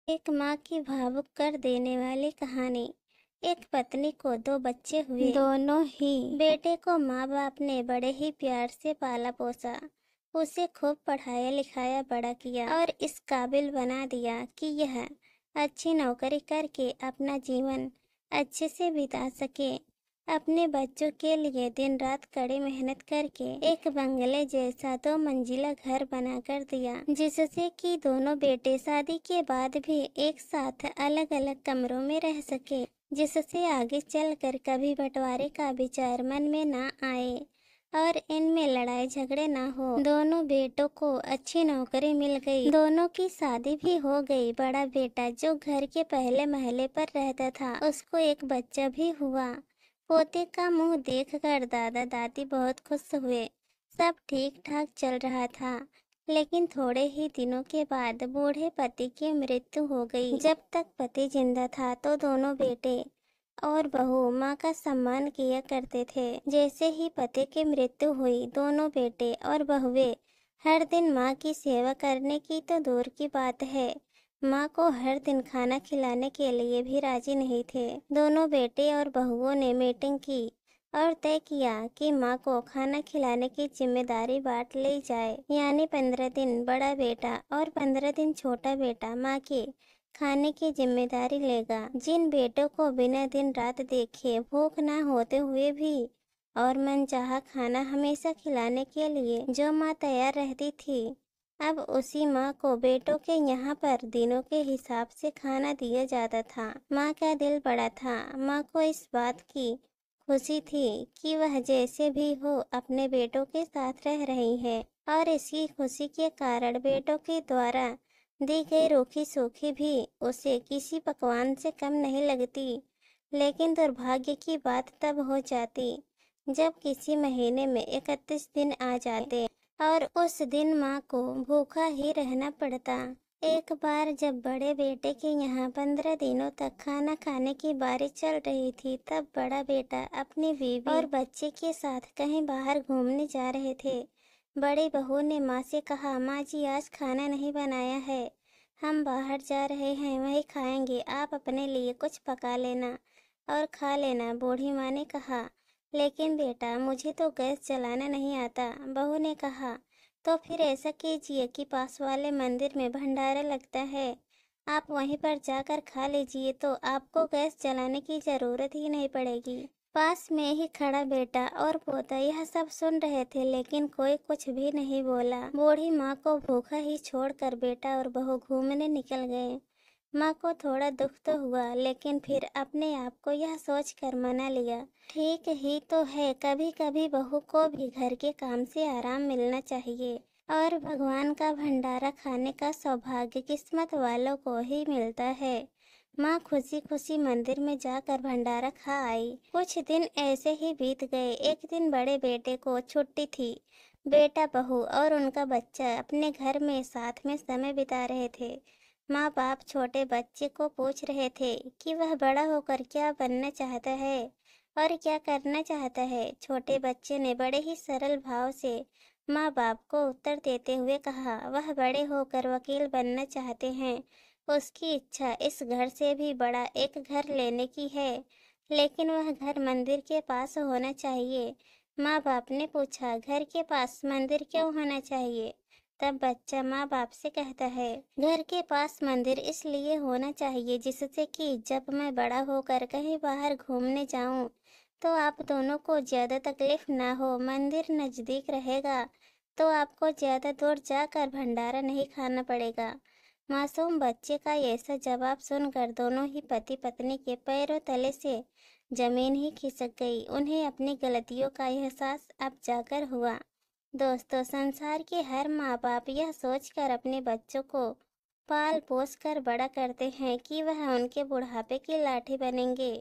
एक माँ की भावुक कर देने वाली कहानी। एक पत्नी को दो बच्चे हुए। दोनों ही बेटे को माँ बाप ने बड़े ही प्यार से पाला पोसा, उसे खूब पढ़ाया लिखाया बड़ा किया और इस काबिल बना दिया कि यह अच्छी नौकरी करके अपना जीवन अच्छे से बिता सके। अपने बच्चों के लिए दिन रात कड़ी मेहनत करके एक बंगले जैसा 2 मंजिला घर बना कर दिया, जिससे कि दोनों बेटे शादी के बाद भी एक साथ अलग अलग कमरों में रह सके, जिससे आगे चलकर कभी बंटवारे का विचार मन में ना आए और इनमें लड़ाई झगड़े ना हो। दोनों बेटों को अच्छी नौकरी मिल गई, दोनों की शादी भी हो गई। बड़ा बेटा जो घर के पहले महले पर रहता था, उसको एक बच्चा भी हुआ। पोते का मुंह देखकर दादा दादी बहुत खुश हुए। सब ठीक ठाक चल रहा था, लेकिन थोड़े ही दिनों के बाद बूढ़े पति की मृत्यु हो गई। जब तक पति जिंदा था तो दोनों बेटे और बहू माँ का सम्मान किया करते थे। जैसे ही पति की मृत्यु हुई, दोनों बेटे और बहुएं हर दिन माँ की सेवा करने की तो दूर की बात है, माँ को हर दिन खाना खिलाने के लिए भी राजी नहीं थे। दोनों बेटे और बहुओं ने मीटिंग की और तय किया कि माँ को खाना खिलाने की जिम्मेदारी बांट ली जाए, यानी 15 दिन बड़ा बेटा और 15 दिन छोटा बेटा माँ के खाने की जिम्मेदारी लेगा। जिन बेटों को बिना दिन रात देखे भूख ना होते हुए भी और मनचाहा खाना हमेशा खिलाने के लिए जो माँ तैयार रहती थी, अब उसी माँ को बेटों के यहाँ पर दिनों के हिसाब से खाना दिया जाता था। माँ का दिल बड़ा था। माँ को इस बात की खुशी थी कि वह जैसे भी हो अपने बेटों के साथ रह रही है, और इसी खुशी के कारण बेटों के द्वारा दी गई रूखी सूखी भी उसे किसी पकवान से कम नहीं लगती। लेकिन दुर्भाग्य की बात तब हो जाती जब किसी महीने में 31 दिन आ जाते और उस दिन माँ को भूखा ही रहना पड़ता। एक बार जब बड़े बेटे के यहाँ 15 दिनों तक खाना खाने की बारी चल रही थी, तब बड़ा बेटा अपनी बीवी और बच्चे के साथ कहीं बाहर घूमने जा रहे थे। बड़ी बहू ने माँ से कहा, माँ जी आज खाना नहीं बनाया है, हम बाहर जा रहे हैं, वही खाएंगे, आप अपने लिए कुछ पका लेना और खा लेना। बूढ़ी माँ ने कहा, लेकिन बेटा मुझे तो गैस जलाना नहीं आता। बहू ने कहा, तो फिर ऐसा कीजिए कि पास वाले मंदिर में भंडारा लगता है, आप वहीं पर जाकर खा लीजिए, तो आपको गैस जलाने की जरूरत ही नहीं पड़ेगी। पास में ही खड़ा बेटा और पोता यह सब सुन रहे थे, लेकिन कोई कुछ भी नहीं बोला। बूढ़ी माँ को भूखा ही छोड़कर बेटा और बहू घूमने निकल गए। माँ को थोड़ा दुख तो हुआ, लेकिन फिर अपने आप को यह सोचकर मना लिया, ठीक ही तो है, कभी कभी बहू को भी घर के काम से आराम मिलना चाहिए और भगवान का भंडारा खाने का सौभाग्य किस्मत वालों को ही मिलता है। माँ खुशी खुशी मंदिर में जाकर भंडारा खा आई। कुछ दिन ऐसे ही बीत गए। एक दिन बड़े बेटे को छुट्टी थी। बेटा बहू और उनका बच्चा अपने घर में साथ में समय बिता रहे थे। माँ बाप छोटे बच्चे को पूछ रहे थे कि वह बड़ा होकर क्या बनना चाहता है और क्या करना चाहता है। छोटे बच्चे ने बड़े ही सरल भाव से माँ बाप को उत्तर देते हुए कहा, वह बड़े होकर वकील बनना चाहते हैं। उसकी इच्छा इस घर से भी बड़ा एक घर लेने की है, लेकिन वह घर मंदिर के पास होना चाहिए। माँ बाप ने पूछा, घर के पास मंदिर क्यों होना चाहिए? तब बच्चा माँ बाप से कहता है, घर के पास मंदिर इसलिए होना चाहिए जिससे कि जब मैं बड़ा होकर कहीं बाहर घूमने जाऊं तो आप दोनों को ज्यादा तकलीफ ना हो। मंदिर नजदीक रहेगा तो आपको ज्यादा दूर जाकर भंडारा नहीं खाना पड़ेगा। मासूम बच्चे का ऐसा जवाब सुनकर दोनों ही पति पत्नी के पैरों तले से जमीन ही खिसक गई। उन्हें अपनी गलतियों का एहसास अब जाकर हुआ। दोस्तों, संसार के हर माँ बाप यह सोचकर अपने बच्चों को पाल पोस कर बड़ा करते हैं कि वह उनके बुढ़ापे की लाठी बनेंगे,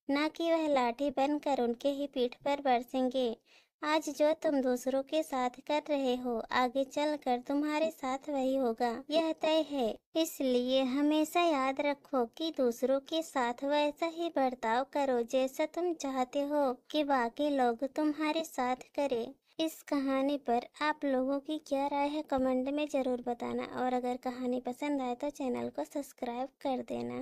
ना कि वह लाठी बनकर उनके ही पीठ पर बरसेंगे। आज जो तुम दूसरों के साथ कर रहे हो, आगे चलकर तुम्हारे साथ वही होगा, यह तय है। इसलिए हमेशा याद रखो कि दूसरों के साथ वैसा ही बर्ताव करो जैसा तुम चाहते हो कि बाकी लोग तुम्हारे साथ करें। इस कहानी पर आप लोगों की क्या राय है कमेंट में ज़रूर बताना, और अगर कहानी पसंद आए तो चैनल को सब्सक्राइब कर देना।